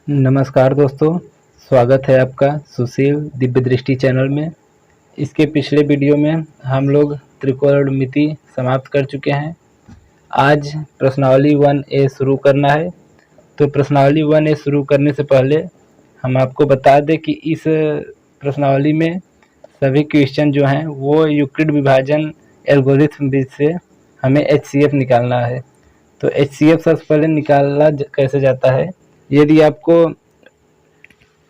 नमस्कार दोस्तों, स्वागत है आपका सुशील दिव्य दृष्टि चैनल में। इसके पिछले वीडियो में हम लोग त्रिकोणमिति समाप्त कर चुके हैं। आज प्रश्नावली 1A शुरू करना है। तो प्रश्नावली 1A शुरू करने से पहले हम आपको बता दें कि इस प्रश्नावली में सभी क्वेश्चन जो हैं वो यूक्लिड विभाजन एल्गोरिथम से हमें HCF निकालना है। तो HCF सबसे पहले निकाला कैसे जाता है। यदि आपको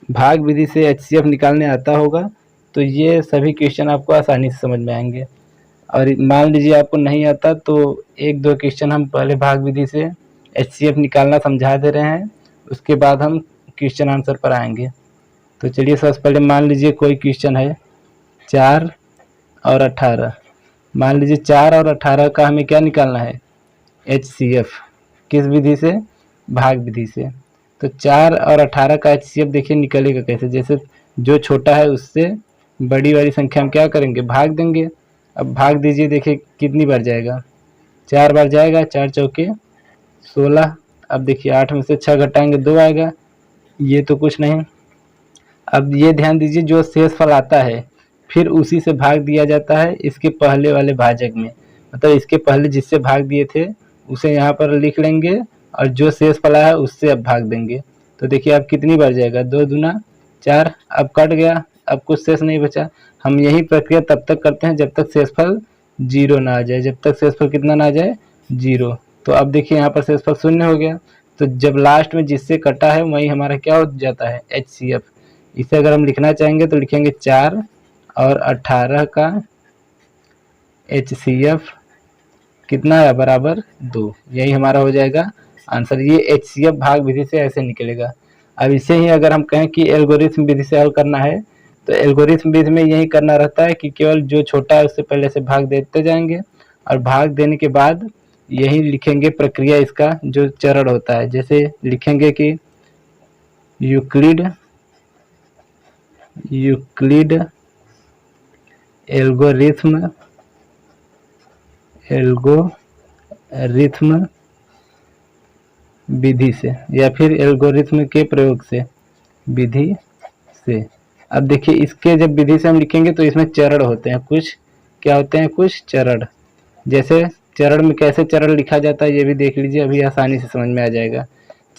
भाग विधि से HCF निकालने आता होगा तो ये सभी क्वेश्चन आपको आसानी से समझ में आएंगे। और मान लीजिए आपको नहीं आता तो एक दो क्वेश्चन हम पहले भाग विधि से HCF निकालना समझा दे रहे हैं, उसके बाद हम क्वेश्चन आंसर पर आएंगे। तो चलिए सबसे पहले मान लीजिए कोई क्वेश्चन है 4 और 18। मान लीजिए 4 और 18 का हमें क्या निकालना है, HCF। किस विधि से, भाग विधि से। तो 4 और 18 का HCF देखिए निकलेगा कैसे। जैसे जो छोटा है उससे बड़ी वाली संख्या हम क्या करेंगे, भाग देंगे। अब भाग दीजिए, देखिए कितनी बार जाएगा, 4 बार जाएगा, 4 चौके 16। अब देखिए 8 में से 6 घटाएंगे 2 आएगा, ये तो कुछ नहीं। अब ये ध्यान दीजिए जो शेषफल आता है फिर उसी से भाग दिया जाता है इसके पहले वाले भाजक में। मतलब इसके पहले जिससे भाग दिए थे उसे यहाँ पर लिख लेंगे और जो शेषफल आया है उससे अब भाग देंगे। तो देखिए अब कितनी बार जाएगा, 2 दूना 4। अब कट गया, अब कुछ शेष नहीं बचा। हम यही प्रक्रिया तब तक करते हैं जब तक शेषफल 0 ना आ जाए। जब तक शेषफल कितना ना आ जाए, 0। तो अब देखिए यहाँ पर शेषफल 0 हो गया। तो जब लास्ट में जिससे कटा है वही हमारा क्या हो जाता है, HCF। इसे अगर हम लिखना चाहेंगे तो लिखेंगे 4 और 18 का HCF कितना है, बराबर 2। यही हमारा हो जाएगा आंसर। ये HCF भाग विधि से ऐसे निकलेगा। अब इसे ही अगर हम कहें कि एल्गोरिथम विधि से हल करना है तो एल्गोरिथम विधि में यही करना रहता है कि केवल जो छोटा है उससे पहले से भाग देते जाएंगे और भाग देने के बाद यही लिखेंगे प्रक्रिया, इसका जो चरण होता है। जैसे लिखेंगे कि यूक्लिड एल्गोरिथम विधि से या फिर एल्गोरिथम के प्रयोग से, विधि से। अब देखिए इसके जब विधि से हम लिखेंगे तो इसमें चरण होते हैं कुछ, क्या होते हैं, कुछ चरण। जैसे चरण में कैसे चरण लिखा जाता है ये भी देख लीजिए, अभी आसानी से समझ में आ जाएगा।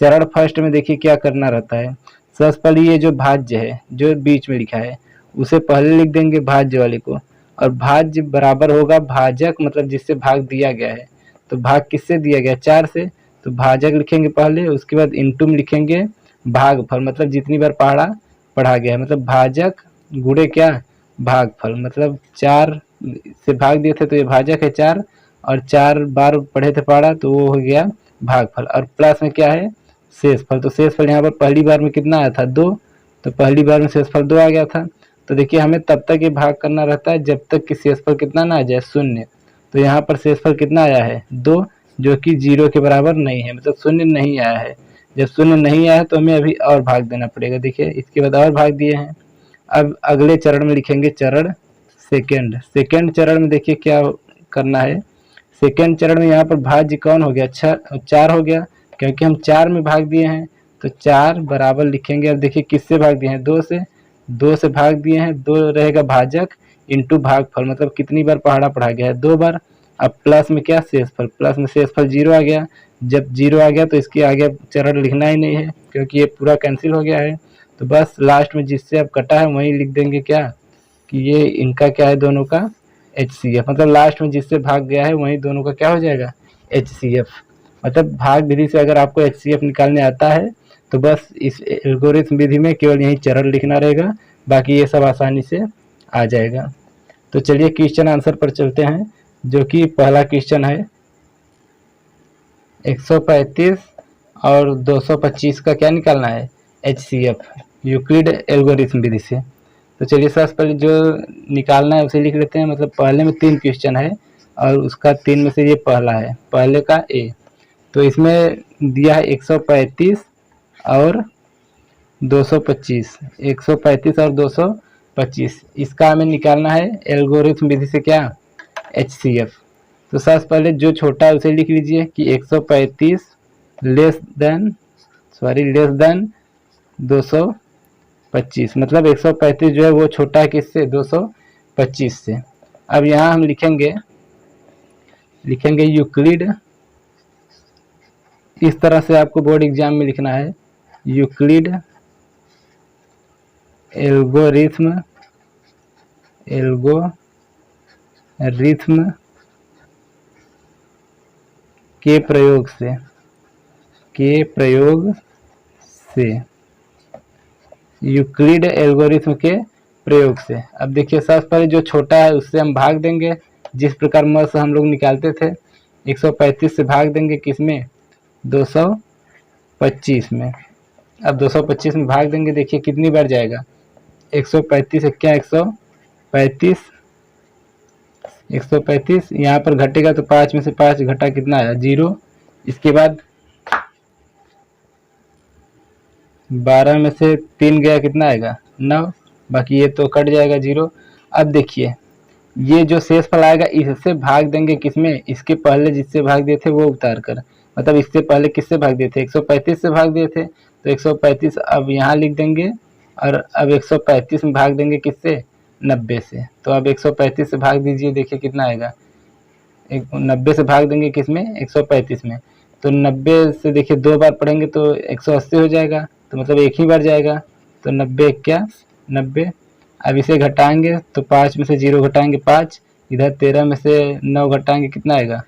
चरण फर्स्ट में देखिए क्या करना रहता है। सबसे पहले ये जो भाज्य है जो बीच में लिखा है उसे पहले लिख देंगे, भाज्य वाले को। और भाज्य बराबर होगा भाजक, मतलब जिससे भाग दिया गया है। तो भाग किससे दिया गया, 4 से। तो भाजक लिखेंगे पहले, उसके बाद इनटू में लिखेंगे भागफल, मतलब जितनी बार पढ़ा गया है। मतलब भाजक गुणे क्या, भागफल। मतलब 4 से भाग दिए थे तो ये भाजक है 4, और 4 बार पढ़े थे पढ़ा तो वो हो गया भागफल। और प्लस में क्या है, शेषफल। तो शेषफल यहाँ पर पहली बार में कितना आया था, 2। तो पहली बार में शेषफल 2 आ गया था। तो देखिए हमें तब तक ये भाग करना रहता है जब तक कि शेषफल कितना ना आ जाए, 0। तो यहाँ पर शेषफल कितना आया है, 2, जो कि 0 के बराबर नहीं है, मतलब 0 नहीं आया है। जब 0 नहीं आया है तो हमें अभी और भाग देना पड़ेगा। देखिए इसके बाद और भाग दिए हैं। अब अगले चरण में लिखेंगे चरण सेकेंड चरण में देखिए क्या करना है। सेकेंड चरण में यहाँ पर भाज्य कौन हो गया, 4 हो गया, क्योंकि हम 4 में भाग दिए हैं। तो 4 बराबर लिखेंगे। अब देखिए किससे भाग दिए हैं, 2 से भाग दिए हैं। 2 रहेगा भाजक इंटू भागफल, मतलब कितनी बार पढ़ा गया है, 2 बार। अब प्लस में क्या, शेषफल। प्लस में शेषफल 0 आ गया। जब 0 आ गया तो इसके आगे चरण लिखना ही नहीं है क्योंकि ये पूरा कैंसिल हो गया है। तो बस लास्ट में जिससे अब कटा है वहीं लिख देंगे क्या, कि ये इनका क्या है, दोनों का HCF। मतलब लास्ट में जिससे भाग गया है वहीं दोनों का क्या हो जाएगा, HCF। मतलब भाग विधि से अगर आपको HCF निकालने आता है तो बस इस एल्गोरिथम विधि में केवल यही चरण लिखना रहेगा, बाकी ये सब आसानी से आ जाएगा। तो चलिए क्वेश्चन आंसर पर चलते हैं, जो कि पहला क्वेश्चन है 135 और 225 का क्या निकालना है, HCF यूक्लिड एल्गोरिथम विधि से। तो चलिए सबसे पहले जो निकालना है उसे लिख लेते हैं। मतलब पहले में 3 क्वेश्चन है और उसका 3 में से ये पहला है, पहले का A। तो इसमें दिया है 135 और 225, 135 और 225। इसका हमें निकालना है एल्गोरिथम विधि से क्या, HCF। तो सबसे पहले जो छोटा है उसे लिख लीजिए कि 135 लेस देन 225, मतलब 135 जो है वो छोटा है किससे, 225 से। अब यहाँ हम लिखेंगे यूक्लिड, इस तरह से आपको बोर्ड एग्जाम में लिखना है, यूक्लिड एल्गोरिथम के प्रयोग से यूक्लिड एल्गोरिथम के प्रयोग से। अब देखिए सबसे पहले जो छोटा है उससे हम भाग देंगे, जिस प्रकार म से हम लोग निकालते थे, 135 से भाग देंगे किसमें, 225 में। अब 225 में भाग देंगे, देखिए कितनी बार जाएगा, 135 है क्या, 135 यहाँ पर घटेगा तो 5 में से 5 घटा कितना आया, 0। इसके बाद 12 में से 3 गया कितना आएगा, 9, बाकी ये तो कट जाएगा 0। अब देखिए ये जो शेषफल आएगा इससे भाग देंगे किसमें, इसके पहले जिससे भाग दिए थे वो उतार कर, मतलब इससे पहले किससे भाग दिए थे, 135 से भाग दिए थे, तो 135 अब यहाँ लिख देंगे, और अब 135 में भाग देंगे किससे, 90 से। तो अब 135 से भाग दीजिए, देखिए कितना आएगा, 90 से भाग देंगे किसमें, 135 में, तो 90 से देखिए 2 बार पढ़ेंगे तो 180 हो जाएगा, तो मतलब एक ही बार जाएगा, तो 90 क्या 90। अब इसे घटाएंगे तो 5 में से 0 घटाएंगे 5, इधर 13 में से 9 घटाएंगे कितना आएगा,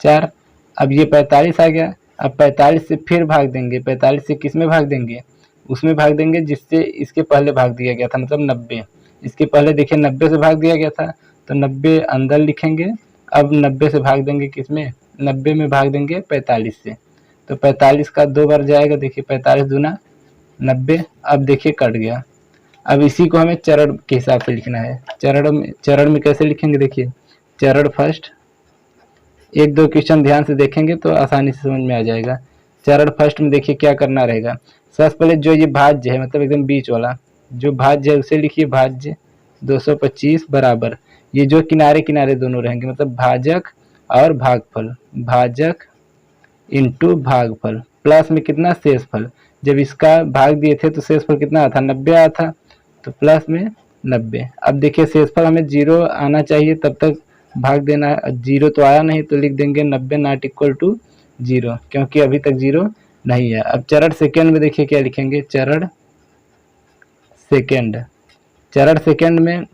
4। अब ये 45 आ गया। अब 45 से फिर भाग देंगे, 45 से किस में भाग देंगे, उसमें भाग देंगे जिससे इसके पहले भाग दिया गया था, मतलब 90। इसके पहले देखिए 90 से भाग दिया गया था, तो 90 अंदर लिखेंगे। अब 90 से भाग देंगे किसमें, 90 में भाग देंगे 45 से, तो 45 का 2 बार जाएगा, देखिए 45 दूना 90। अब देखिए कट गया। अब इसी को हमें चरण के हिसाब से लिखना है। चरण में कैसे लिखेंगे, देखिए चरण फर्स्ट, 1-2 क्वेश्चन ध्यान से देखेंगे तो आसानी से समझ में आ जाएगा। चरण फर्स्ट में देखिए क्या करना रहेगा, सबसे पहले जो ये भाज्य है, मतलब एकदम बीच वाला जो भाज्य है उसे लिखिए, भाज्य 225 बराबर, ये जो किनारे किनारे दोनों रहेंगे, मतलब भाजक और भागफल, भाजक इंटू भागफल, प्लस में कितना शेषफल, जब इसका भाग दिए थे तो शेषफल कितना आया था, 90 आया था, तो प्लस में 90। अब देखिए शेषफल हमें 0 आना चाहिए, तब तक भाग देना है, 0 तो आया नहीं तो लिख देंगे 90 नॉट इक्वल टू 0, क्योंकि अभी तक 0 नहीं है। अब चरण सेकेंड में देखिए क्या लिखेंगे, चरण सेकेंड में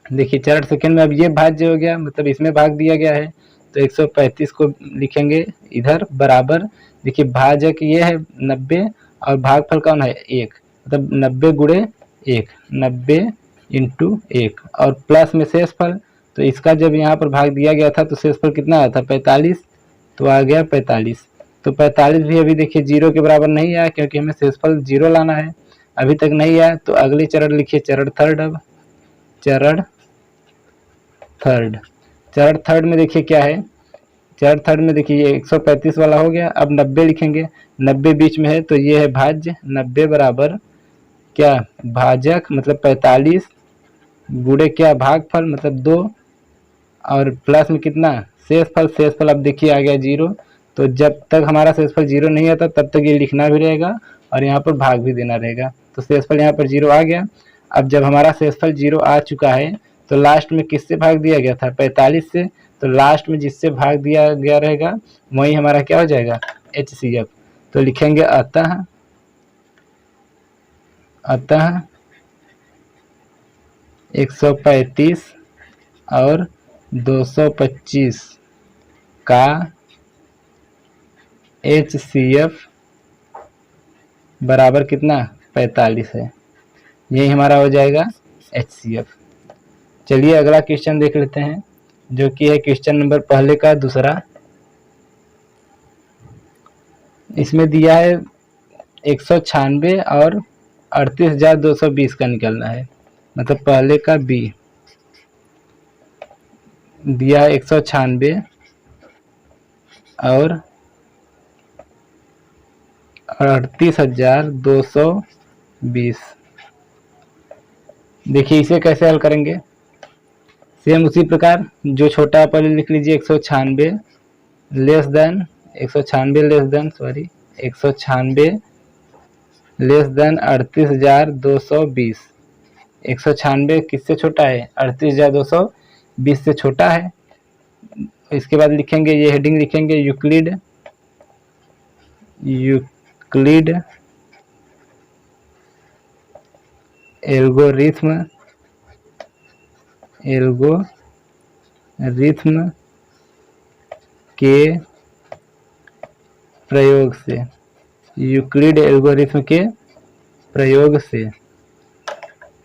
देखिए, चरण सेकेंड में अब ये भाज्य हो गया, मतलब इसमें भाग दिया गया है, तो 135 को लिखेंगे इधर बराबर, देखिए भाजक ये है 90 और भागफल कौन है 1, मतलब 90 गुणे 1, 90 इंटू 1, और प्लस में शेषफल, तो इसका जब यहाँ पर भाग दिया गया था तो शेषफल कितना आया था 45, तो आ गया 45। तो 45 भी अभी देखिए 0 के बराबर नहीं आया, क्योंकि हमें शेषफल 0 लाना है, अभी तक नहीं आया। तो अगली चरण लिखिए, चरण थर्ड। अब चरण थर्ड में देखिए क्या है, चरण थर्ड में देखिए ये 135 वाला हो गया। अब 90 लिखेंगे, 90 बीच में है तो ये है भाज्य, 90 बराबर क्या भाजक, मतलब 45 गुणे क्या भागफल, मतलब 2, और प्लस में कितना शेषफल अब देखिए आ गया 0। तो जब तक हमारा शेषफल 0 नहीं आता तब तक ये लिखना भी रहेगा और यहाँ पर भाग भी देना रहेगा। तो शेषफल यहाँ पर 0 आ गया। अब जब हमारा शेषफल 0 आ चुका है तो लास्ट में किससे भाग दिया गया था 45 से, तो लास्ट में जिससे भाग दिया गया रहेगा वही हमारा क्या हो जाएगा HCF। तो लिखेंगे अतः 135 और 225 का HCF बराबर कितना 45 है, यही हमारा हो जाएगा HCF। चलिए अगला क्वेश्चन देख लेते हैं, जो कि है क्वेश्चन नंबर पहले का दूसरा। इसमें दिया है 196 और 38,220 का निकलना है, मतलब पहले का B दिया है 196 और 38,220। देखिए इसे कैसे हल करेंगे, सेम उसी प्रकार जो छोटा पहले लिख लीजिए 196 लेस देन लेस देन 38,220। 196 किससे छोटा है? 38,220 से छोटा है। इसके बाद लिखेंगे, ये हेडिंग लिखेंगे यूक्लिड एल्गोरिथ्म के प्रयोग से। यूक्लिड एल्गोरिथ्म के प्रयोग से।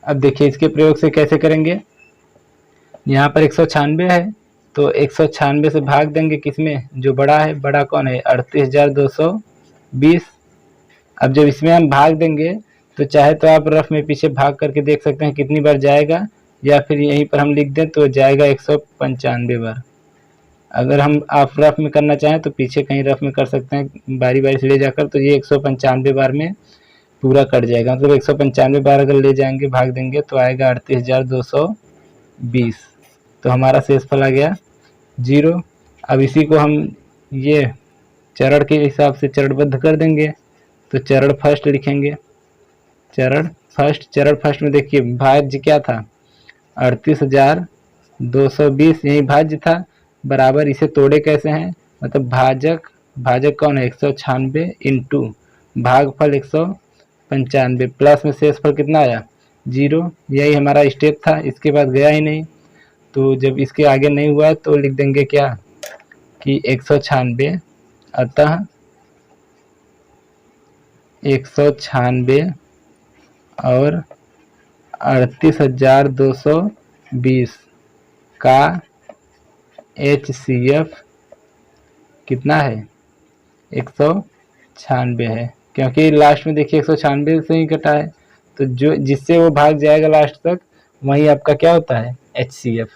अब देखिए इसके प्रयोग से कैसे करेंगे। यहाँ पर 196 है तो 196 से भाग देंगे किसमें? जो बड़ा है। बड़ा कौन है? 38,220। अब जब इसमें हम भाग देंगे तो चाहे तो आप रफ में पीछे भाग करके देख सकते हैं कितनी बार जाएगा, या फिर यहीं पर हम लिख दें तो जाएगा 195 बार। अगर हम आप रफ में करना चाहें तो पीछे कहीं रफ में कर सकते हैं बारी बारी से ले जाकर, तो ये 195 बार में पूरा कट जाएगा। मतलब 195 बार अगर ले जाएंगे भाग देंगे तो आएगा 38,220। तो हमारा शेषफल आ गया 0। अब इसी को हम ये चरण के हिसाब से चरणबद्ध कर देंगे। तो चरण फर्स्ट लिखेंगे। चरण फर्स्ट में देखिए भाज्य क्या था? 38,220 यही भाज्य था। बराबर इसे तोड़े कैसे हैं? मतलब भाजक कौन है? 196 इंटू भागफल 195 प्लस में शेषफल कितना आया? 0। यही हमारा स्टेप था, इसके बाद गया ही नहीं। तो जब इसके आगे नहीं हुआ तो लिख देंगे क्या कि 196, अतः 196 और 38,220 का HCF कितना है? 196 है, क्योंकि लास्ट में देखिए 196 से ही कटा है। तो जो जिससे वो भाग जाएगा लास्ट तक वही आपका क्या होता है? HCF।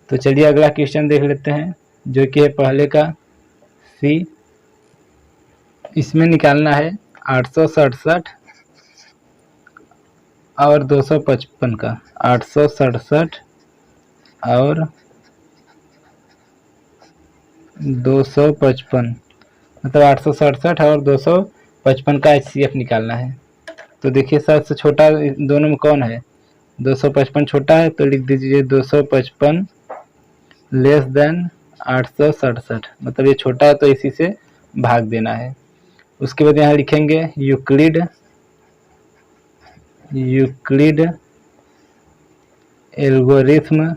तो चलिए अगला क्वेश्चन देख लेते हैं जो कि है पहले का C। इसमें निकालना है 867 और 255 का। 867 और 255 मतलब 867 और 255 का HCF निकालना है। तो देखिए सबसे छोटा दोनों में कौन है? 255 छोटा है, तो लिख दीजिए 255 लेस देन 867। मतलब ये छोटा है तो इसी से भाग देना है। उसके बाद यहाँ लिखेंगे यूक्लिड एल्गोरिथ्म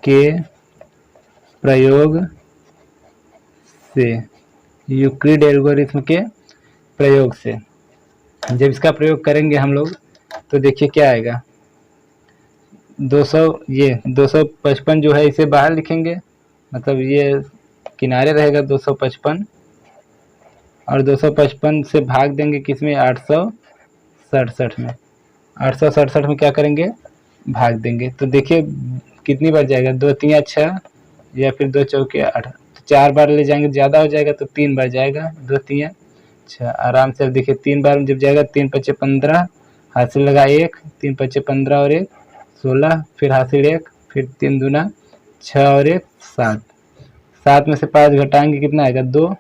के प्रयोग से। यूक्लिड एल्गोरिथ्म के प्रयोग से जब इसका प्रयोग करेंगे हम लोग तो देखिए क्या आएगा। 255 जो है इसे बाहर लिखेंगे, मतलब ये किनारे रहेगा 255, और 255 से भाग देंगे किसमें? 867 में। 867 में क्या करेंगे? भाग देंगे। तो देखिए कितनी बार जाएगा? 2 3 6 या फिर 2 चौके 8। तो 4 बार ले जाएंगे ज़्यादा हो जाएगा, तो 3 बार जाएगा। 2 3 6 आराम से। देखिए 3 बार जब जाएगा 3 5 15, हासिल लगा 1, 3 5 15 और 1 16, फिर हासिल 1, फिर 3 दूना 6 और 1 7। 7 में से 5 घटाएंगे कितना आएगा? 2।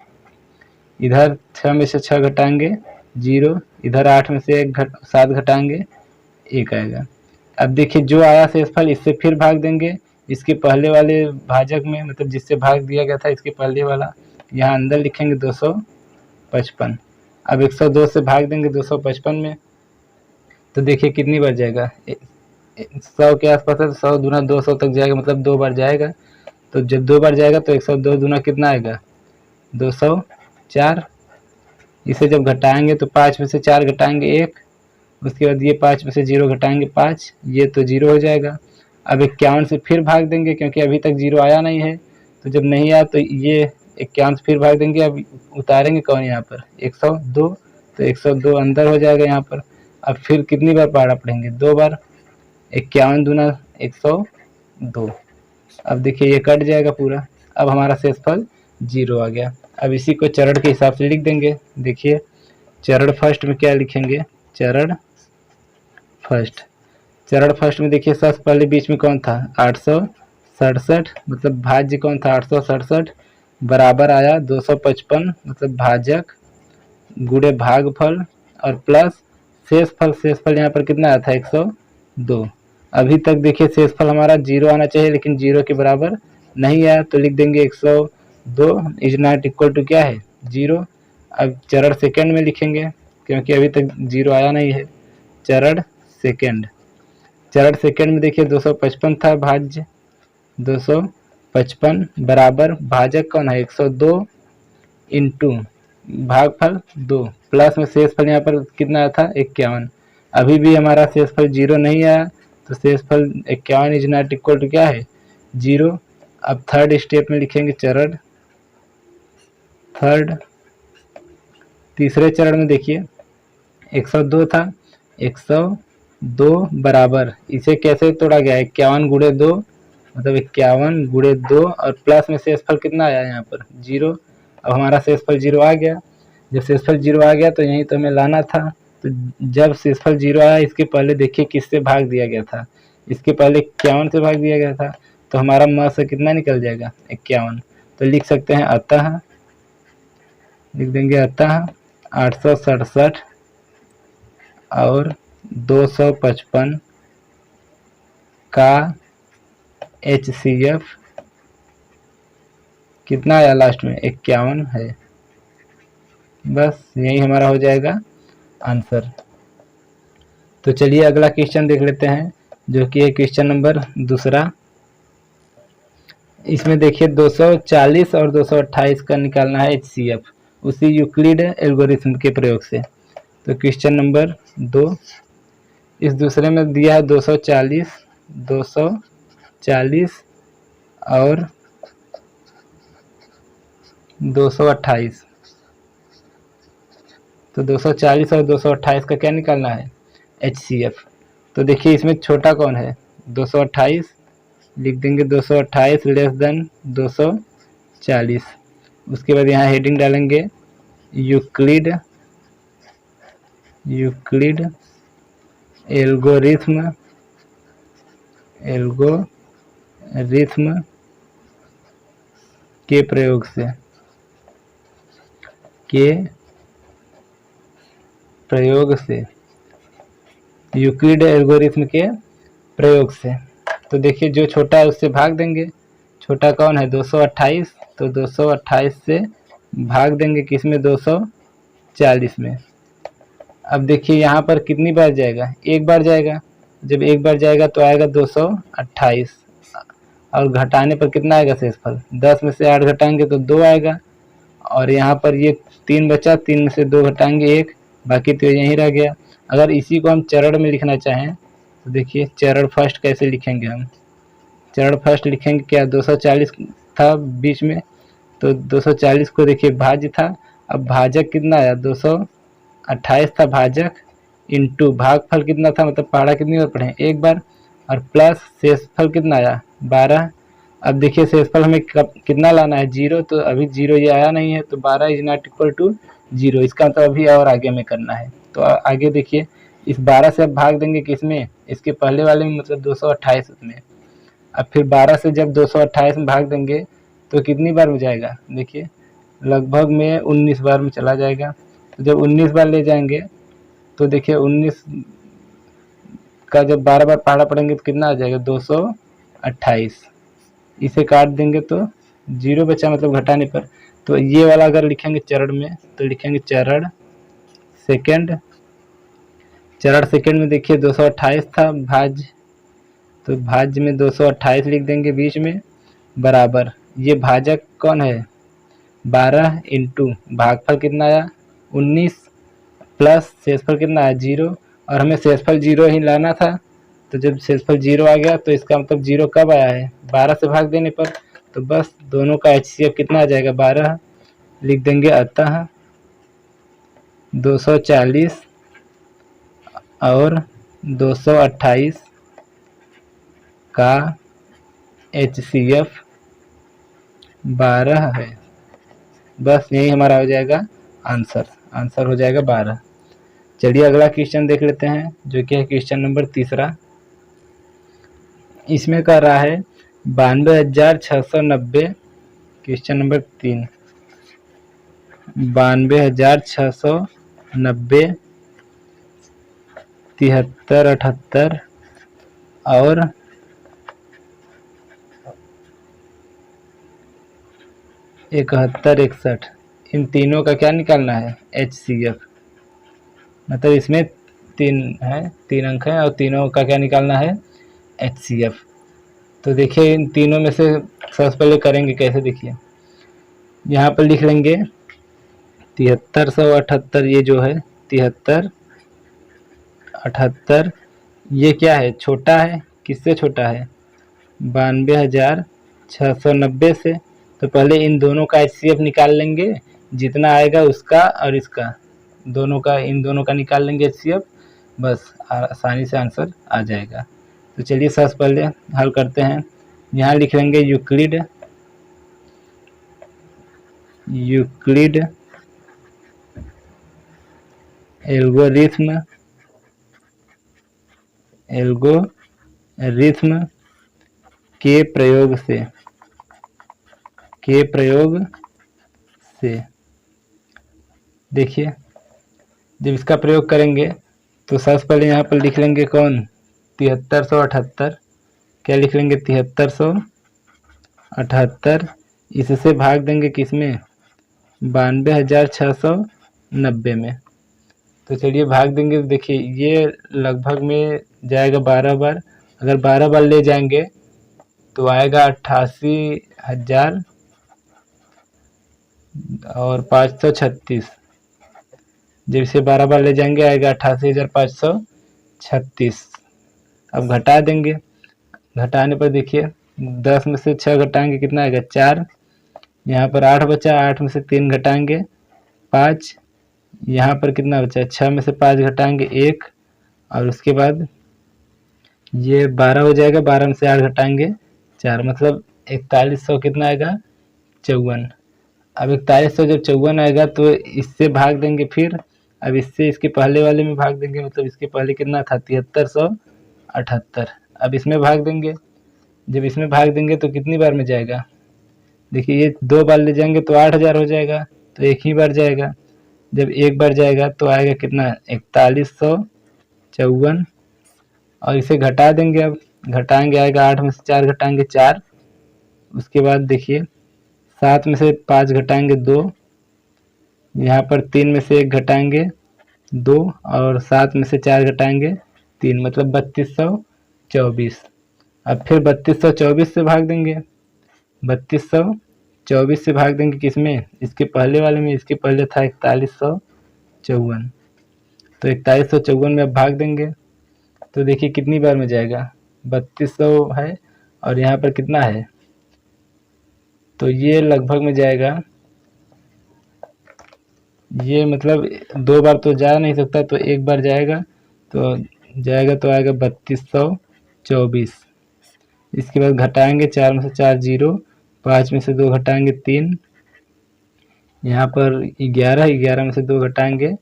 इधर 6 में से 6 घटाएंगे 0। इधर 8 में से 7 घटाएंगे 1 आएगा। अब देखिए जो आया शेषफल इससे फिर भाग देंगे इसके पहले वाले भाजक में, मतलब जिससे भाग दिया गया था इसके पहले वाला, यहाँ अंदर लिखेंगे 255। अब 102 से भाग देंगे 255 में, तो देखिए कितनी बार जाएगा? 100 के आसपास है, तो 100 दूना 200 तक जाएगा, मतलब 2 बार जाएगा। तो जब 2 बार जाएगा तो 102 दूना कितना आएगा? 204। इसे जब घटाएंगे तो 5 में से 4 घटाएंगे 1, उसके बाद ये 5 में से 0 घटाएंगे 5, ये तो 0 हो जाएगा। अब 51 से फिर भाग देंगे क्योंकि अभी तक 0 आया नहीं है, तो जब नहीं आया तो ये 51 से फिर भाग देंगे। अब उतारेंगे कौन यहाँ पर? 102, तो 102 अंदर हो जाएगा यहाँ पर। अब फिर कितनी बार पहाड़ा पढ़ेंगे? 2 बार। 51 दूना 102। अब देखिए ये कट जाएगा पूरा। अब हमारा शेषफल 0 आ गया। अब इसी को चरण के हिसाब से लिख देंगे। देखिए चरण फर्स्ट में क्या लिखेंगे? चरण फर्स्ट में देखिए सबसे पहले बीच में कौन था? 867, मतलब भाज्य कौन था? 867 बराबर आया 255 मतलब भाजक गुणे भागफल और प्लस शेषफल यहाँ पर कितना आया था 102। अभी तक देखिए शेषफल हमारा 0 आना चाहिए, लेकिन 0 के बराबर नहीं आया, तो लिख देंगे 102 इज नॉट इक्वल टू क्या है 0। अब चरण सेकंड में लिखेंगे क्योंकि अभी तक 0 आया नहीं है। चरण सेकंड में देखिए 255 था भाज्य 255 बराबर भाजक कौन है 102 इंटू भागफल 2 प्लस में शेषफल यहाँ पर कितना आया था 51। अभी भी हमारा शेषफल 0 नहीं आया, तो शेषफल 51 इज नॉट इक्वल टू क्या है 0। अब थर्ड स्टेप में लिखेंगे चरण थर्ड। तीसरे चरण में देखिए 102 था 102 बराबर इसे कैसे तोड़ा गया 51 गुणे 2 मतलब 51 गुणे 2 और प्लस में शेषफल कितना आया यहाँ पर 0। अब हमारा शेषफल 0 आ गया। जब शेषफल 0 आ गया तो यहीं तो हमें लाना था। तो जब शेषफल 0 आया इसके पहले देखिए किससे भाग दिया गया था, इसके पहले 51 से भाग दिया गया था, तो हमारा म से कितना निकल जाएगा 51। तो लिख सकते हैं अतः, लिख देंगे अतः 867 और 255 का HCF कितना आया लास्ट में 51 है। बस यही हमारा हो जाएगा आंसर। तो चलिए अगला क्वेश्चन देख लेते हैं जो कि है क्वेश्चन नंबर दूसरा। इसमें देखिए 240 और 228 का निकालना है HCF उसी यूक्लिड एल्गोरिथम के प्रयोग से। तो क्वेश्चन नंबर 2 इस दूसरे में दिया है 240 और 228। तो 240 और 228 का क्या निकालना है HCF। तो देखिए इसमें छोटा कौन है 228, लिख देंगे 228 लेस देन 240। उसके बाद यहाँ हेडिंग डालेंगे यूक्लिड एल्गोरिथम के प्रयोग से यूक्लिड एल्गोरिथम के प्रयोग से। तो देखिए जो छोटा है उससे भाग देंगे। छोटा कौन है 228, तो 228 से भाग देंगे किसमें 240 में। अब देखिए यहाँ पर कितनी बार जाएगा एक बार जाएगा। जब एक बार जाएगा तो आएगा 228 और घटाने पर कितना आएगा शेषफल 10 में से 8 घटाएंगे तो 2 आएगा। और यहाँ पर ये 3 बचा, 3 में से 2 घटाएंगे 1, बाकी तो यहीं रह गया। अगर इसी को हम चरण में लिखना चाहें तो देखिए चरण फर्स्ट कैसे लिखेंगे हम। चरण फर्स्ट लिखेंगे क्या 240 था बीच में, तो 240 को देखिए भाज्य था। अब भाजक कितना आया 228 था भाजक इंटू भागफल कितना था मतलब पहाड़ा कितनी बार पढ़े एक बार, और प्लस शेषफल कितना आया 12। अब देखिए शेषफल हमें कितना लाना है 0, तो अभी 0 ये आया नहीं है, तो 12 इज नॉट इक्वल टू 0। इसका मतलब अभी और आगे में करना है। तो आगे देखिए इस 12 से अब भाग देंगे किसमें इसके पहले वाले में मतलब 228 में। अब फिर 12 से जब 228 में भाग देंगे तो कितनी बार हो जाएगा देखिए लगभग में 19 बार में चला जाएगा। तो जब 19 बार ले जाएंगे तो देखिए 19 का जब 12 बार पहाड़ा पढ़ेंगे तो कितना आ जाएगा 228। इसे काट देंगे तो 0 बचा मतलब घटाने पर। तो ये वाला अगर लिखेंगे चरण में तो लिखेंगे चरण सेकंड। चरण सेकंड में देखिए 228 था भाज्य, तो भाज्य में 228 लिख देंगे बीच में बराबर ये भाजक कौन है 12 इंटू भागफल कितना आया 19 प्लस शेषफल कितना आया 0, और हमें शेषफल 0 ही लाना था। तो जब शेषफल 0 आ गया तो इसका मतलब 0 कब आया है 12 से भाग देने पर। तो बस दोनों का HCF कितना आ जाएगा 12। लिख देंगे अतः 240 और 228 का HCF 12 है। बस यही हमारा हो जाएगा आंसर हो जाएगा 12। चलिए अगला क्वेश्चन देख लेते हैं जो कि है क्वेश्चन नंबर तीसरा। इसमें कह रहा है 92,690 क्वेश्चन नंबर 3, 92,690, 73, 78 और 71, 61, इन तीनों का क्या निकालना है? HCF। मतलब इसमें 3 अंक हैं और तीनों का क्या निकालना है? HCF। तो देखिए इन तीनों में से सबसे पहले करेंगे कैसे, देखिए यहाँ पर लिख लेंगे 7378, ये जो है 73, 78, ये क्या है? छोटा है, किससे छोटा है? 92,690 से। तो पहले इन दोनों का HCF निकाल लेंगे, जितना आएगा उसका और इसका दोनों का, इन दोनों का निकाल लेंगे HCF, बस आसानी से आंसर आ जाएगा। तो चलिए सबसे पहले हल करते हैं। यहाँ लिख लेंगे यूक्लिड एल्गोरिथ्म के प्रयोग से देखिए जब इसका प्रयोग करेंगे तो सबसे पहले यहाँ पर लिख लेंगे कौन? 7378। क्या लिख लेंगे? 7378, इससे भाग देंगे किसमें? 92,690 में। तो चलिए भाग देंगे तो देखिए ये लगभग में जाएगा 12 बार। अगर 12 बार ले जाएंगे तो आएगा 88,000 और 536। जब इसे 12 बार ले जाएंगे आएगा 88,536। अब घटा देंगे, घटाने पर देखिए 10 में से 6 घटाएंगे कितना आएगा? 4। यहाँ पर 8 बचा, 8 में से 3 घटाएंगे 5। यहाँ पर कितना बचा? 6 में से 5 घटाएंगे 1, और उसके बाद ये 12 हो जाएगा, 12 में से 8 घटाएंगे 4, मतलब 4100 कितना आएगा? 54। अब 4100 जब 54 आएगा तो इससे भाग देंगे, फिर अब इससे इसके पहले वाले में भाग देंगे, मतलब इसके पहले कितना था? 7378। अब इसमें भाग देंगे, जब इसमें भाग देंगे तो कितनी बार में जाएगा? देखिए ये 2 बार ले जाएंगे तो 8000 हो जाएगा, तो एक ही बार जाएगा। जब एक बार जाएगा तो आएगा कितना? 4154, और इसे घटा देंगे। अब घटाएंगे आएगा 8 में से 4 घटाएंगे 4। उसके बाद देखिए 7 में से 5 घटाएंगे 2, यहाँ पर 3 में से 1 घटाएंगे 2, और 7 में से 4 घटाएंगे 3, मतलब 3224। अब फिर 3224 से भाग देंगे, 3224 से भाग देंगे किसमें? इसके पहले वाले में। इसके पहले था 4154, तो 4154 में अब भाग देंगे तो देखिए कितनी बार में जाएगा? 3200 है और यहाँ पर कितना है? तो ये लगभग में जाएगा, ये मतलब 2 बार तो जा नहीं सकता, तो एक बार जाएगा तो आएगा 3224। इसके बाद घटाएंगे 4 में से 4 0, 5 में से 2 घटाएंगे 3, यहाँ पर 11 में से 2 घटाएंगे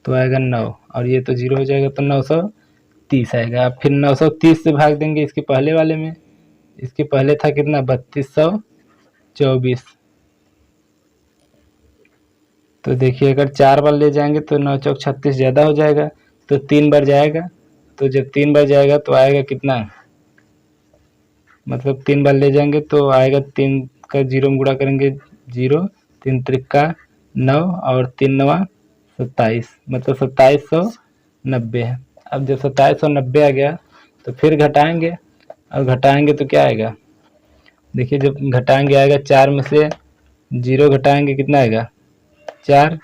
तो आएगा 9, और ये तो 0 हो जाएगा, तो 930 आएगा। फिर 930 से भाग देंगे इसके पहले वाले में। इसके पहले था कितना? 3224। तो देखिए अगर 4 बार ले जाएंगे तो 9 चौक 36 ज़्यादा हो जाएगा, तो 3 बार जाएगा। तो जब 3 बार जाएगा तो आएगा कितना? मतलब 3 बार ले जाएंगे तो आएगा, 3 का 0 में गुणा करेंगे 0, 3 त्रिका 9 और 3 नवा 27, मतलब 2790 है। अब जब 2790 आ गया तो फिर घटाएंगे, और घटाएंगे तो क्या आएगा? देखिए जब घटाएंगे आएगा 4 में से 0 घटाएंगे कितना आएगा? 4।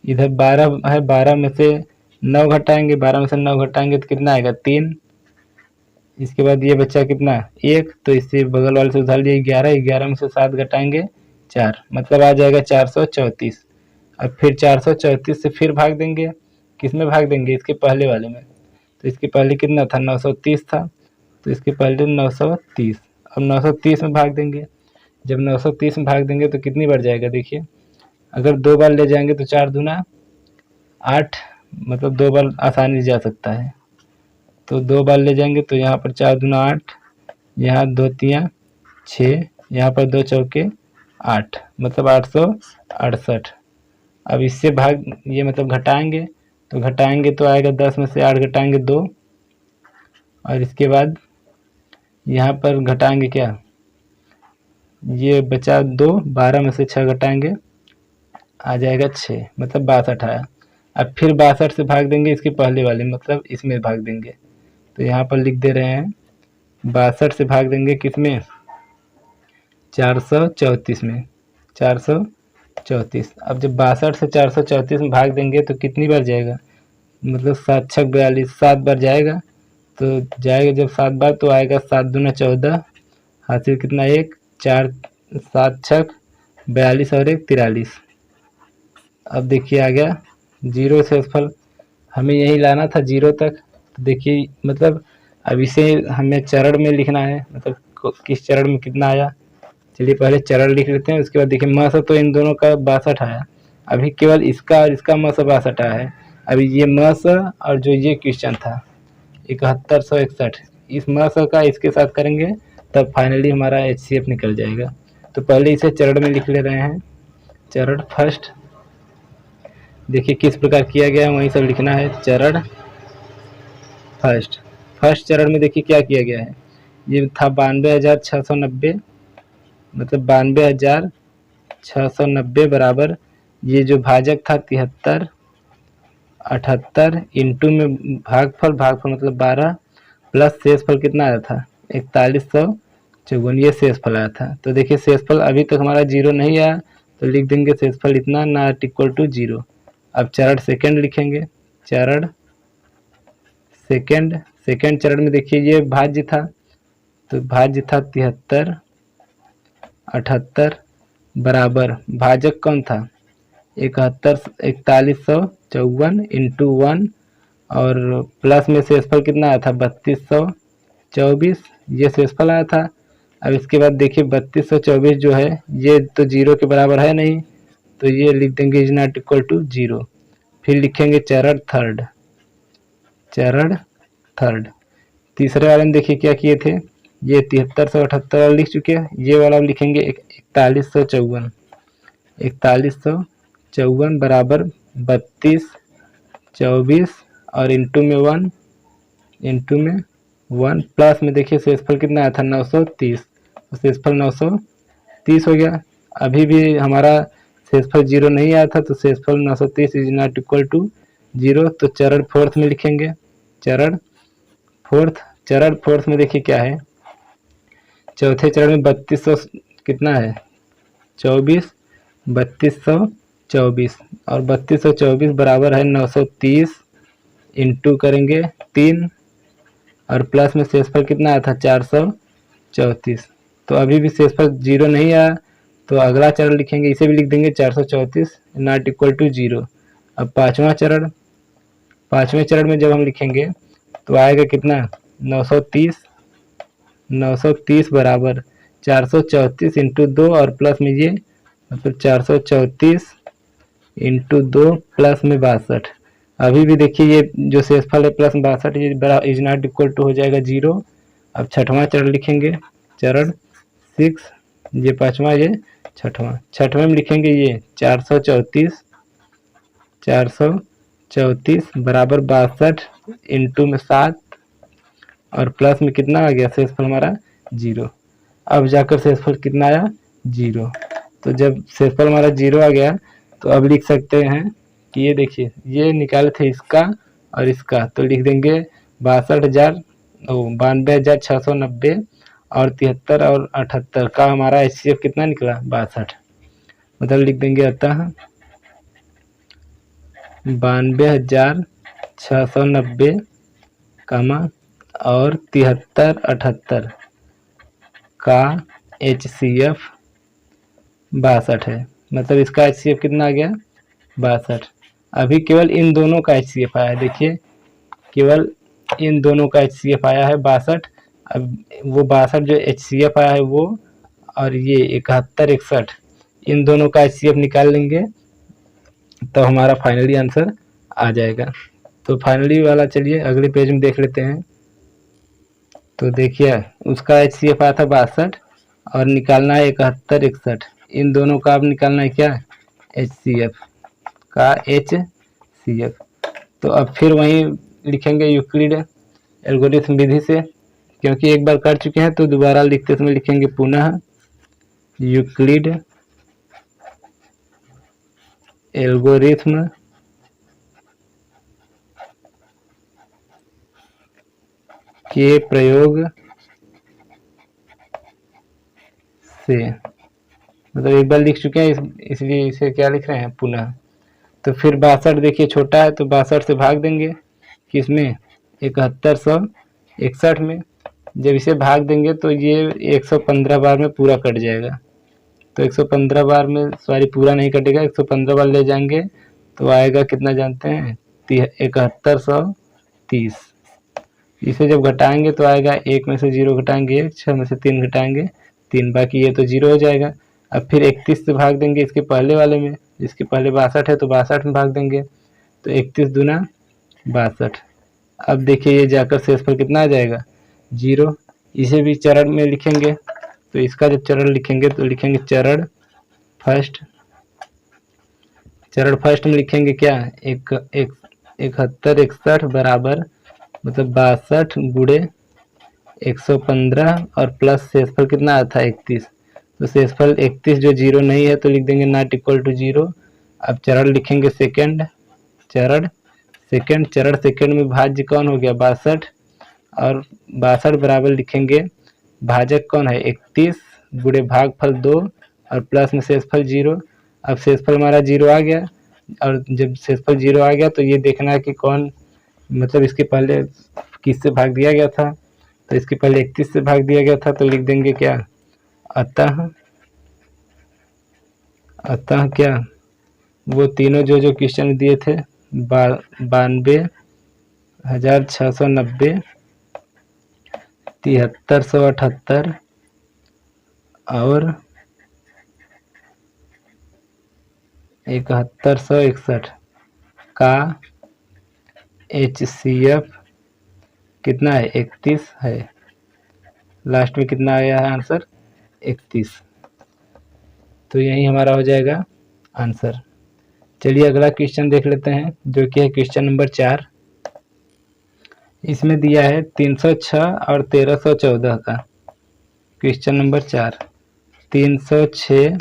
इधर 12 है, 12 में से 9 घटाएंगे, 12 में से 9 घटाएंगे तो कितना आएगा? 3। इसके बाद ये बच्चा कितना? 1, तो इससे बगल वाले से उधार लिए 11, 11 में से 7 घटाएंगे 4, मतलब आ जाएगा 434। अब फिर 434 से फिर भाग देंगे, किस में भाग देंगे? इसके पहले वाले में। तो इसके पहले कितना था? 930 था, तो इसके पहले 930। अब 930 में भाग देंगे, जब 930 में भाग देंगे तो कितनी बार जाएगा? देखिए अगर 2 बार ले जाएंगे तो 4 दूना 8, मतलब 2 बार आसानी से जा सकता है। तो 2 बार ले जाएंगे तो यहाँ पर 4 दूना 8, यहाँ 2 तियाँ 6, यहाँ पर 2 चौके 8, मतलब 868। अब इससे भाग, ये मतलब घटाएंगे, तो घटाएंगे तो आएगा 10 में से 8 घटाएंगे 2, और इसके बाद यहाँ पर घटाएंगे क्या, ये बचा 2, 12 में से 6 घटाएंगे आ जाएगा 6, मतलब 62 आया। अब फिर 62 से भाग देंगे इसके पहले वाले, मतलब इसमें भाग देंगे, तो यहाँ पर लिख दे रहे हैं 62 से भाग देंगे किसमें, 434 में, 434। अब जब 62 से 434 में भाग देंगे तो कितनी बार जाएगा, मतलब 7 छक 42, 7 बार जाएगा, तो जाएगा जब 7 बार तो आएगा 7 दूना 14, हासिल कितना 1, 4 7 छक 42 और 1 43। अब देखिए आ गया 0 शेषफल, हमें यही लाना था 0 तक। तो देखिए मतलब अब इसे हमें चरण में लिखना है, मतलब किस चरण में कितना आया। चलिए पहले चरण लिख लेते हैं, उसके बाद देखिए म से तो इन दोनों का 62 आया, अभी केवल इसका और इसका म से 62 आया है। अभी ये म से और जो ये क्वेश्चन था 7161, इस म से का इसके साथ करेंगे तब फाइनली हमारा HCF निकल जाएगा। तो पहले इसे चरण में लिख ले रहे हैं। चरण फर्स्ट, देखिए किस प्रकार किया गया है वही सब लिखना है। चरण फर्स्ट चरण में देखिए क्या किया गया है, ये था 92,690, मतलब 92,690 बराबर ये जो भाजक था 73, 78 इंटू में भागफल मतलब 12 प्लस शेषफल कितना आया था 4154, ये शेषफल आया था। तो देखिए शेषफल अभी तक हमारा 0 नहीं आया, तो लिख देंगे शेषफल इतना नॉट इक्वल टू 0। अब चरण सेकंड लिखेंगे, चरण सेकंड चरण में देखिए ये भाज्य था, तो भाज्य था 73, 78 बराबर भाजक कौन था 4154 इंटू 1 और प्लस में शेषफल कितना आया था 3224, ये शेषफल आया था। अब इसके बाद देखिए 3224 जो है ये तो 0 के बराबर है नहीं, तो ये लिख देंगे इज नॉट इक्वल टू 0। फिर लिखेंगे चरण थर्ड, तीसरे वाले में देखिए क्या किए थे, ये 7378 लिख चुके हैं, ये वाला लिखेंगे 4154 बराबर 3224 और इंटू में 1 प्लस में देखिए शेषफल कितना आया था 930, तो शेषफल 930 हो गया। अभी भी हमारा शेषफल 0 नहीं आया था, तो शेषफल 930 इज नॉट इक्वल टू 0। तो चरण फोर्थ में लिखेंगे, चरण फोर्थ में देखिए क्या है, चौथे चरण में 3200 कितना है 24, 3224 और 3224 बराबर है 930 इंटू करेंगे 3 और प्लस में शेषफल कितना आया था 434। तो अभी भी शेषफल 0 नहीं आया, तो अगला चरण लिखेंगे, इसे भी लिख देंगे 434 नॉट इक्वल टू 0। अब पांचवें चरण में जब हम लिखेंगे तो आएगा कितना 930 बराबर 434 इंटू 2 और प्लस में ये मतलब 434 इंटू 2 प्लस में 62। अभी भी देखिए ये जो शेषफल है प्लस 62, ये बड़ा इज नॉट इक्वल टू हो जाएगा 0। अब छठवां चरण लिखेंगे, चरण 6, ये पांचवा ये छठवें में लिखेंगे ये 434 बराबर 62 इंटू में 7 और प्लस में कितना आ गया शेषफल हमारा 0। अब जाकर शेषफल कितना आया 0। तो जब शेषफल हमारा 0 आ गया तो अब लिख सकते हैं कि ये देखिए ये निकाले थे इसका और इसका, तो लिख देंगे 92,690 और 73 और 78 का हमारा HCF कितना निकला 62, मतलब लिख देंगे अतः 92,690 और 73 78 का HCF 62 है, मतलब इसका HCF कितना आ गया 62। अभी केवल इन दोनों का HCF आया है, देखिए केवल इन दोनों का HCF आया है 62। अब वो 62 जो HCF आया है वो और ये 71 61 इन दोनों का HCF निकाल लेंगे तो हमारा फाइनली आंसर आ जाएगा। तो फाइनली वाला चलिए अगले पेज में देख लेते हैं। तो देखिए उसका HCF आया था 62 और निकालना है 71 61, इन दोनों का अब निकालना है क्या, HCF का HCF। तो अब फिर वहीं लिखेंगे यूक्लिड एल्गोरिथम विधि से, क्योंकि एक बार कर चुके हैं तो दोबारा लिखते समय लिखेंगे पुनः यूक्लिड एल्गोरिथम के प्रयोग से, मतलब एक बार लिख चुके हैं इसलिए इसे क्या लिख रहे हैं, पुनः। तो फिर 62 देखिए छोटा है तो 62 से भाग देंगे किसमें, 7161 में। जब इसे भाग देंगे तो ये 115 बार में पूरा कट जाएगा। तो 115 बार में, सॉरी पूरा नहीं कटेगा, 115 बार ले जाएंगे तो आएगा कितना जानते हैं, 7130। इसे जब घटाएंगे तो आएगा 1 में से 0 घटाएंगे 1, 6 में से 3 घटाएंगे 3, बाकी ये तो 0 हो जाएगा। अब फिर 31 से भाग देंगे इसके पहले वाले में, जिसके पहले 62 है तो 62 में भाग देंगे, तो 31 दूना 62। अब देखिए ये जाकर शेषफल कितना आ जाएगा, 0। इसे भी चरण में लिखेंगे, तो इसका जब चरण लिखेंगे तो लिखेंगे चरण फर्स्ट। चरण फर्स्ट में लिखेंगे क्या, 7161 बराबर, मतलब 62 गुणे 115 और प्लस शेषफल कितना आया था 31। तो शेषफल 31 जो 0 नहीं है तो लिख देंगे नॉट इक्वल टू 0। अब चरण लिखेंगे सेकंड, चरण सेकंड में भाज्य कौन हो गया 62, और 62 बराबर लिखेंगे भाजक कौन है 31 गुणे भागफल 2 और प्लस में शेषफल 0। अब शेषफल हमारा 0 आ गया, और जब शेषफल 0 आ गया तो ये देखना है कि कौन, मतलब इसके पहले किससे भाग दिया गया था, तो इसके पहले 31 से भाग दिया गया था, तो लिख देंगे क्या, अतः क्या, वो तीनों जो क्वेश्चन दिए थे 92,690, 7378 और 7161 का HCF कितना है 31 है। लास्ट में कितना आया है आंसर 31। तो यही हमारा हो जाएगा आंसर। चलिए अगला क्वेश्चन देख लेते हैं, जो कि है क्वेश्चन नंबर 4। इसमें दिया है 306 और 1314 का। क्वेश्चन नंबर 4, 306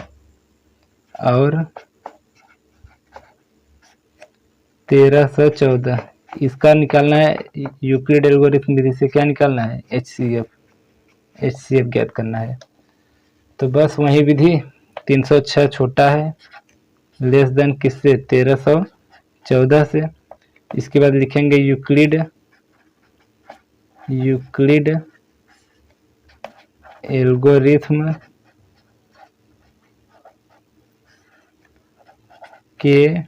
और 1314, इसका निकालना है यूक्लिड एल्गोरिथम विधि से। क्या निकालना है, HCF ज्ञात करना है। तो बस वही विधि, 306 छोटा है, लेस देन किससे, 1314 से। इसके बाद लिखेंगे यूक्लिड एल्गोरिथम के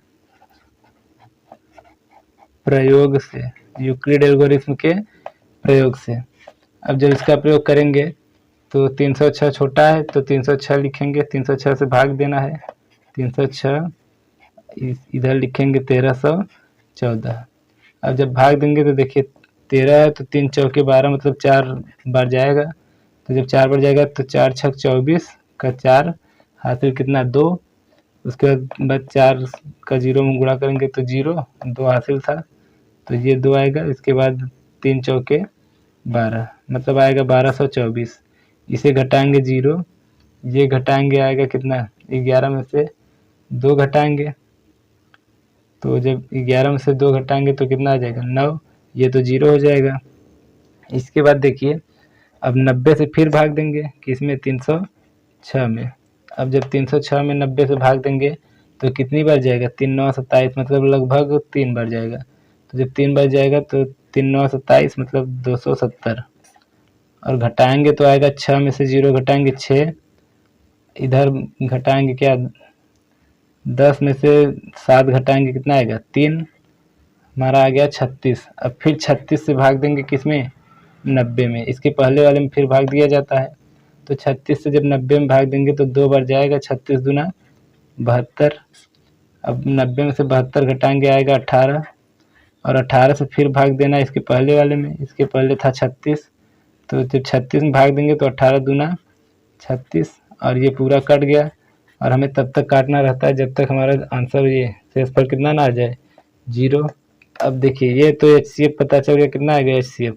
प्रयोग से, यूक्लिड एल्गोरिथम के प्रयोग से। अब जब इसका प्रयोग करेंगे तो 306 छोटा है तो 306 लिखेंगे, 306 से भाग देना है, 306 इधर लिखेंगे 1314। अब जब भाग देंगे तो देखिए 13 है तो 3 चौके 12, मतलब 4 बार जाएगा। तो जब 4 बार जाएगा तो 4 छक 24 का 4 हासिल कितना 2। उसके बाद 4 का 0 में गुणा करेंगे तो 0, 2 हासिल था तो ये 2 आएगा। इसके बाद 3 चौके 12, मतलब आएगा 1224। इसे घटाएंगे 0, ये घटाएंगे आएगा कितना, 11 में से 2 घटाएंगे, तो जब 11 में से 2 घटाएंगे तो कितना आ जाएगा 9, ये तो 0 हो जाएगा। इसके बाद देखिए अब 90 से फिर भाग देंगे किसमें, 306 में। अब जब 306 में 90 से भाग देंगे तो कितनी बार जाएगा, 3 9 27, मतलब लगभग 3 बार जाएगा। तो जब 3 बार जाएगा तो 3 9 27, मतलब 270, और घटाएंगे तो आएगा 6 में से 0 घटाएंगे 6, इधर घटाएंगे क्या 10 में से 7 घटाएंगे कितना आएगा 3, हमारा आ गया 36। अब फिर 36 से भाग देंगे किसमें, 90 में। इसके पहले वाले में फिर भाग दिया जाता है, तो 36 से जब 90 में भाग देंगे तो 2 बार जाएगा, 36 दूना 72। अब 90 में से 72 घटाएंगे आएगा 18, और 18 से फिर भाग देना इसके पहले वाले में। इसके पहले था 36, तो जब 36 में भाग देंगे तो 18 दूना 36, और ये पूरा कट गया। और हमें तब तक काटना रहता है जब तक हमारा आंसर ये शेषफल कितना ना आ जाए 0। अब देखिए ये तो HCF पता चल गया कितना आएगा, HCF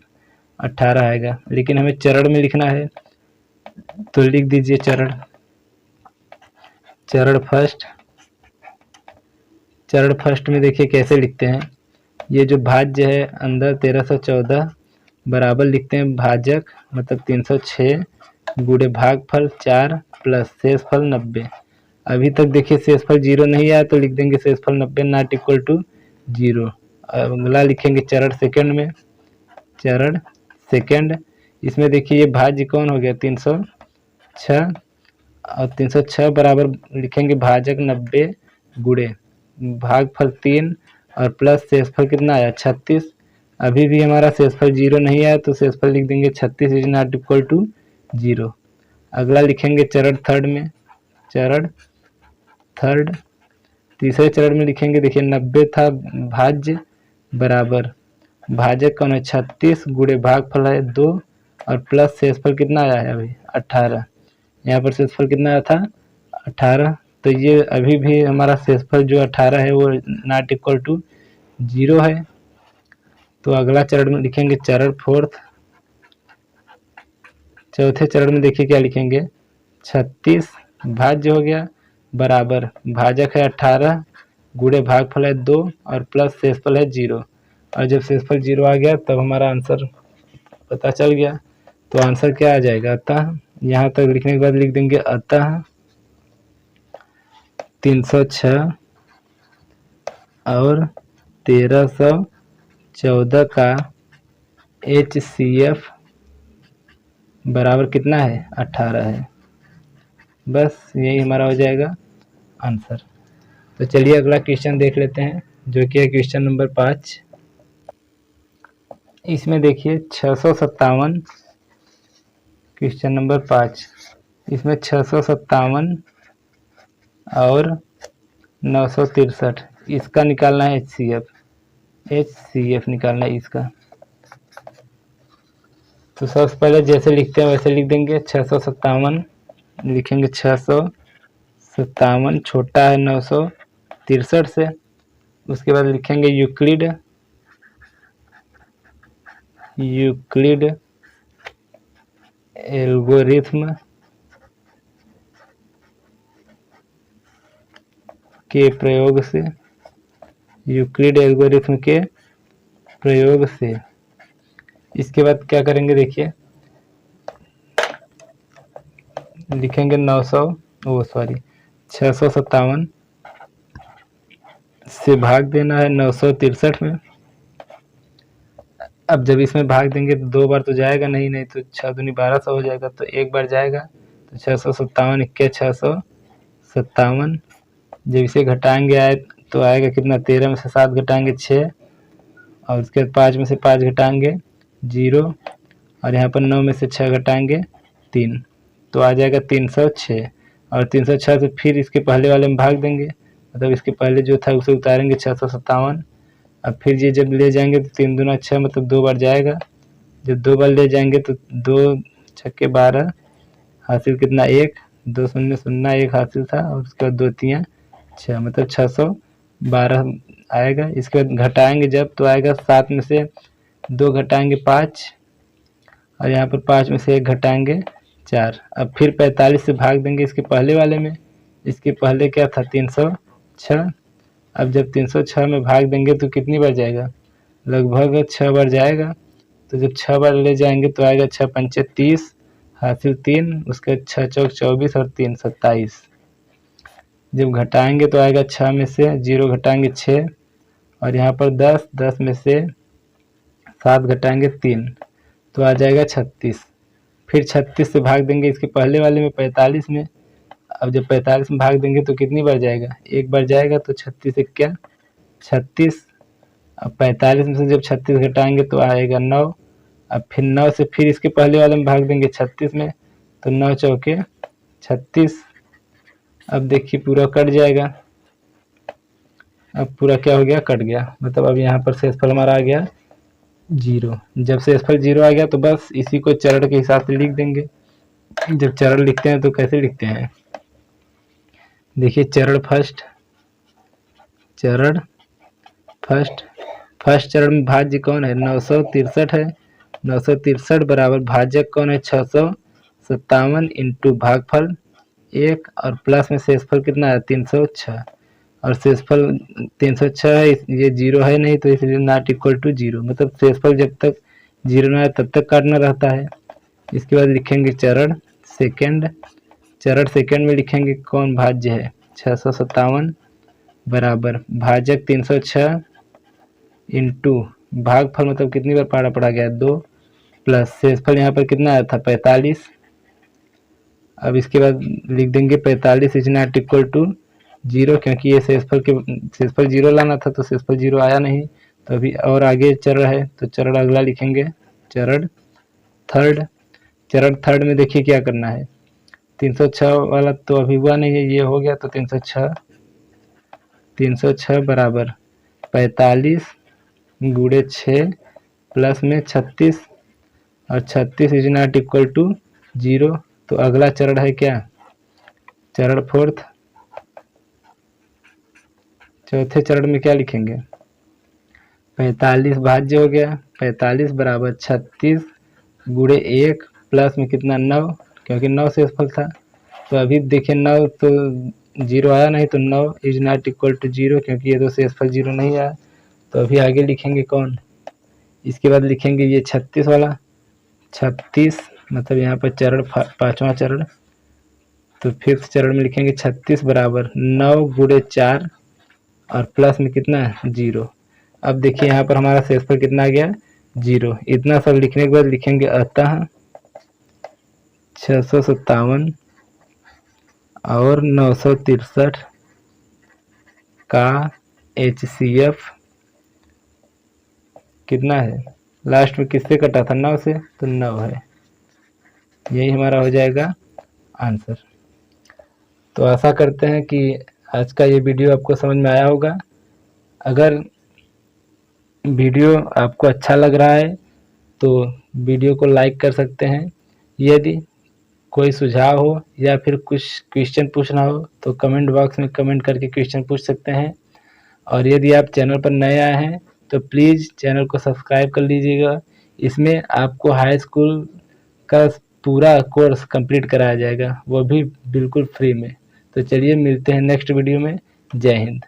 18 आएगा, लेकिन हमें चरण में लिखना है तो लिख दीजिए चरण फर्स्ट। चरण फर्स्ट में देखिए कैसे लिखते हैं, ये जो भाज्य है अंदर 1314 बराबर लिखते हैं भाजक मतलब 306 गुणे भागफल 4 प्लस शेषफल 90। अभी तक देखिए शेषफल 0 नहीं आया तो लिख देंगे शेषफल 90 नॉट इक्वल टू 0। अगला लिखेंगे चरण सेकंड में, चरण सेकंड इसमें देखिए ये भाज्य कौन हो गया 306 और 306 बराबर लिखेंगे भाजक 90 गुणे भागफल 3 और प्लस शेषफल कितना आया 36। अभी भी हमारा शेषफल 0 नहीं आया तो शेषफल लिख देंगे 36 इज नॉट इक्वल टू 0। अगला लिखेंगे चरण थर्ड में, चरण थर्ड तीसरे चरण में लिखेंगे देखिए 90 था भाज्य बराबर भाजक कौन है 36 गुणे भागफल है 2 और प्लस शेषफल कितना आया है अभी 18। यहाँ पर शेषफल कितना आया था 18, तो ये अभी भी हमारा शेषफल जो 18 है वो नॉट इक्वल टू 0 है। तो अगला चरण में लिखेंगे चरण फोर्थ, चौथे चरण में देखिए क्या लिखेंगे 36 भाज्य हो गया बराबर भाजक है 18 गुणे भागफल है 2 और प्लस शेषफल है 0। और जब शेषफल 0 आ गया तब हमारा आंसर पता चल गया। तो आंसर क्या आ जाएगा, अतः यहाँ तक लिखने के बाद लिख देंगे अतः 306 और 1314 का HCF बराबर कितना है 18 है। बस यही हमारा हो जाएगा आंसर। तो चलिए अगला क्वेश्चन देख लेते हैं जो कि है क्वेश्चन नंबर 5। इसमें देखिए 657, क्वेश्चन नंबर 5 इसमें 657 और 963 इसका निकालना है HCF निकालना है इसका। तो सबसे पहले जैसे लिखते हैं वैसे लिख देंगे 657 लिखेंगे 657 छोटा है 963 से। उसके बाद लिखेंगे यूक्लिड एल्गोरिथ्म के प्रयोग से, यूक्लिड एल्गोरिथ्म के प्रयोग से। इसके बाद क्या करेंगे देखिए लिखेंगे 657 से भाग देना है 963 में। अब जब इसमें भाग देंगे तो 2 बार तो जाएगा नहीं तो 6 दूनी 1200 हो जाएगा, तो एक बार जाएगा तो 657 इक्के 657। जब इसे घटाएंगे आए तो आएगा कितना 13 में से 7 घटाएंगे 6 और उसके बाद 5 में से 5 घटाएंगे 0 और यहाँ पर 9 में से 6 घटाएंगे 3 तो आ जाएगा 306। और 306 से फिर इसके पहले वाले में भाग देंगे, मतलब इसके पहले जो था उसे उतारेंगे 657। अब फिर ये जब ले जाएंगे तो 3 दूना 6 मतलब 2 बार जाएगा। जब 2 बार ले जाएंगे तो 2 छक्के 12 हासिल कितना 1, 2 शून्य 0 1 हासिल था और उसके बाद 2 3 6 मतलब 612 आएगा। इसके बाद घटाएंगे जब तो आएगा 7 में से 2 घटाएंगे 5 और यहाँ पर 5 में से 1 घटाएंगे 4। अब फिर 45 से भाग देंगे इसके पहले वाले में, इसके पहले क्या था 306। अब जब 306 में भाग देंगे तो कितनी बार जाएगा, लगभग 6 बार जाएगा। तो जब 6 बार ले जाएंगे तो आएगा 6 पंचे 30 हासिल 3, उसके 6 चौक 24 और 3 27। जब घटाएंगे तो आएगा 6 में से 0 घटाएंगे 6 और यहाँ पर 10 में से 7 घटाएंगे 3 तो आ जाएगा 36। फिर 36 से भाग देंगे इसके पहले वाले में 45 में। अब जब 45 में भाग देंगे तो कितनी बार जाएगा, एक बार जाएगा तो 36 एक क्या 36। अब 45 में से जब 36 घटाएंगे तो आएगा 9। अब फिर 9 से फिर इसके पहले वाले में भाग देंगे 36 में तो 9 चौके 36। अब देखिए पूरा कट जाएगा, अब पूरा क्या हो गया कट गया, मतलब अब यहाँ पर शेषफल हमारा आ गया 0। जब शेषफल 0 आ गया तो बस इसी को चरण के हिसाब से लिख देंगे। जब चरण लिखते हैं तो कैसे लिखते हैं, देखिए चरण फर्स्ट, चरण फर्स्ट चरण में भाज्य कौन है, 963 है। 963 बराबर भाजक कौन है, 657 इंटू भागफल 1 और प्लस में शेषफल कितना है, 306 और शेषफल 306 है। ये जीरो है नहीं तो इसलिए नॉट इक्वल टू जीरो, मतलब शेषफल जब तक जीरो ना है तब तक काटना रहता है। इसके बाद लिखेंगे चरण सेकेंड, चरण सेकेंड में लिखेंगे कौन भाज्य है, 657 बराबर भाजक 306 इंटू भागफल मतलब कितनी बार पहाड़ा पड़ा गया, 2 प्लस शेषफल यहाँ पर कितना आया था, 45। अब इसके बाद लिख देंगे 45 is not equal to zero, क्योंकि ये शेषफल जीरो लाना था तो शेषफल जीरो आया नहीं, तो अभी और आगे चरण है तो चरण अगला लिखेंगे चरण थर्ड। चरण थर्ड में देखिए क्या करना है, 306 वाला तो अभी हुआ नहीं है, ये हो गया तो 306 बराबर 45 गुणे 6 प्लस में 36 और 36 is not equal to zero. तो अगला चरण है क्या, चरण फोर्थ। चौथे चरण में क्या लिखेंगे, 45 भाज्य हो गया, 45 बराबर 36 गुणे 1 प्लस में कितना 9, क्योंकि 9 शेषफल था। तो अभी देखिए 9 तो जीरो आया नहीं तो 9 is not equal to zero, क्योंकि ये तो शेषफल जीरो नहीं आया। तो अभी आगे लिखेंगे कौन, इसके बाद लिखेंगे ये 36 वाला, 36 मतलब यहाँ पर चरण पांचवा चरण, तो फिफ्थ चरण में लिखेंगे 36 बराबर 9 गुणे 4 और प्लस में कितना है, जीरो। अब देखिए यहाँ पर हमारा शेषफल कितना आ गया, जीरो। इतना सब लिखने के बाद लिखेंगे अतः 657 और 963 का HCF कितना है, लास्ट में किससे कटा था, 9 से, तो 9 है। यही हमारा हो जाएगा आंसर। तो आशा करते हैं कि आज का ये वीडियो आपको समझ में आया होगा। अगर वीडियो आपको अच्छा लग रहा है तो वीडियो को लाइक कर सकते हैं। यदि कोई सुझाव हो या फिर कुछ क्वेश्चन पूछना हो तो कमेंट बॉक्स में कमेंट करके क्वेश्चन पूछ सकते हैं। और यदि आप चैनल पर नए आए हैं तो प्लीज़ चैनल को सब्सक्राइब कर लीजिएगा। इसमें आपको हाई स्कूल का पूरा कोर्स कंप्लीट कराया जाएगा, वो भी बिल्कुल फ्री में। तो चलिए मिलते हैं नेक्स्ट वीडियो में। जय हिंद।